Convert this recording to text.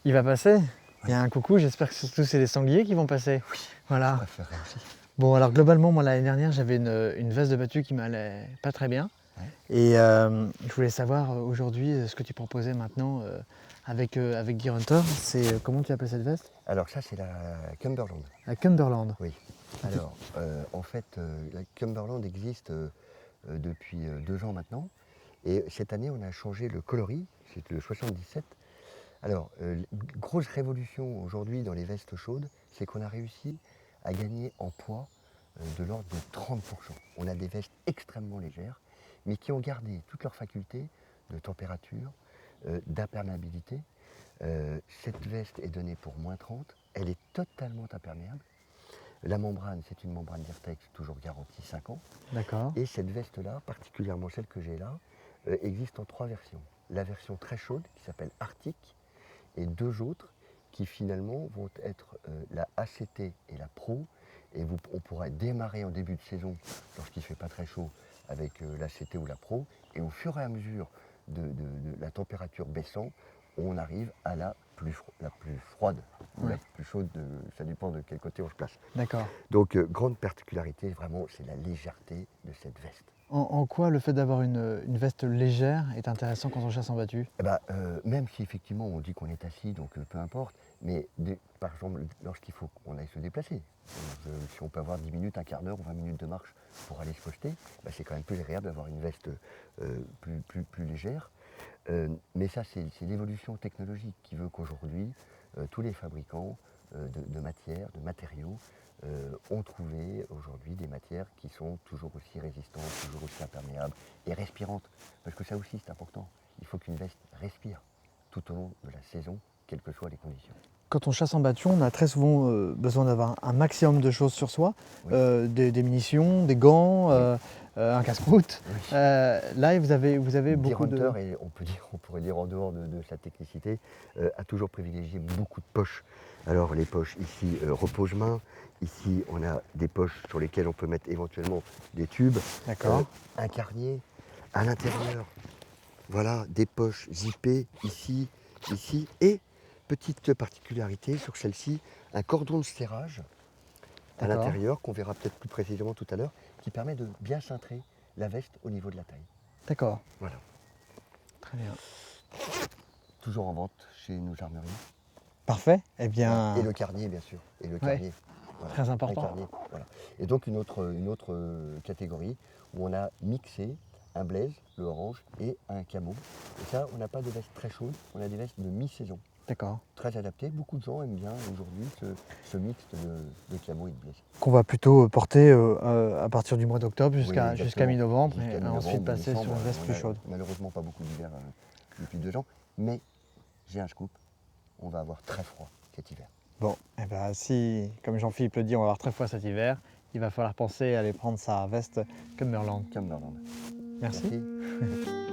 Il va passer. Il y a un coucou, j'espère que surtout c'est les sangliers qui vont passer. Oui, voilà. je préférerais aussi. Bon, alors globalement, moi l'année dernière, j'avais une veste de battue qui m'allait pas très bien. Ouais. Et je voulais savoir aujourd'hui ce que tu proposais maintenant avec Gear Hunter. C'est comment tu appelles cette veste? Alors ça, c'est la Cumberland. La Cumberland. Oui. Alors, en fait, la Cumberland existe depuis 2 ans maintenant. Et cette année, on a changé le coloris. C'est le 77. Alors, grosse révolution aujourd'hui dans les vestes chaudes, c'est qu'on a réussi à gagner en poids de l'ordre de 30%. On a des vestes extrêmement légères, mais qui ont gardé toutes leurs facultés de température, d'imperméabilité. Cette veste est donnée pour -30, elle est totalement imperméable. La membrane, c'est une membrane Vertex, toujours garantie 5 ans. D'accord. Et cette veste-là, particulièrement celle que j'ai là, existe en 3 versions. La version très chaude, qui s'appelle Arctic, et 2 autres qui finalement vont être la ACT et la Pro. Et on pourra démarrer en début de saison, lorsqu'il ne fait pas très chaud, avec l'ACT ou la Pro. Et au fur et à mesure de la température baissant, on arrive à la plus froide ou la plus chaude, ça dépend de quel côté on se place. D'accord. Donc grande particularité, vraiment, c'est la légèreté de cette veste. En quoi le fait d'avoir une veste légère est intéressant quand on chasse en battue? Eh ben, même si effectivement on dit qu'on est assis, donc peu importe, mais par exemple lorsqu'il faut qu'on aille se déplacer, si on peut avoir 10 minutes, un quart d'heure ou 20 minutes de marche pour aller se poster, ben, c'est quand même plus agréable d'avoir une veste plus légère. Mais ça, c'est l'évolution technologique qui veut qu'aujourd'hui, tous les fabricants de matières, de matériaux, ont trouvé aujourd'hui des matières qui sont toujours aussi résistantes, toujours aussi imperméables et respirantes. Parce que ça aussi, c'est important. Il faut qu'une veste respire tout au long de la saison, quelles que soient les conditions. Quand on chasse en battue, on a très souvent besoin d'avoir un maximum de choses sur soi, Oui. des munitions, des gants, un casse-croûte. Oui. Là, vous avez beaucoup de... Gear Hunter, et on pourrait dire en dehors de sa technicité, a toujours privilégié beaucoup de poches. Alors les poches ici, repose-main. Ici, on a des poches sur lesquelles on peut mettre éventuellement des tubes. D'accord. Un carnier à l'intérieur. Voilà, des poches zippées ici, ici. Et, petite particularité sur celle-ci, un cordon de serrage à D'accord. l'intérieur, qu'on verra peut-être plus précisément tout à l'heure, qui permet de bien cintrer la veste au niveau de la taille. D'accord. Voilà. Très bien. Toujours en vente chez nos armeries. Parfait. Eh bien, Et le carnier, bien sûr. Et le carnier. Voilà. très important. Un carnier, voilà. Et donc une autre catégorie où on a mixé un blaze, le orange, et un camo. Et ça, on n'a pas de veste très chaude, on a des vestes de mi-saison. D'accord. Très adaptées. Beaucoup de gens aiment bien aujourd'hui ce mix de camo et de blaze. Qu'on va plutôt porter à partir du mois d'octobre jusqu'à exactement. mi-novembre Jusqu'à et mi-novembre ensuite ou passer décembre. sur une veste On plus a chaude. Malheureusement pas beaucoup d'hiver depuis 2 ans, mais j'ai un scoop, on va avoir très froid cet hiver. Bon, et ben si, comme Jean-Philippe le dit, on va avoir très froid cet hiver, il va falloir penser à aller prendre sa veste Cumberland. Cumberland. Merci. Merci.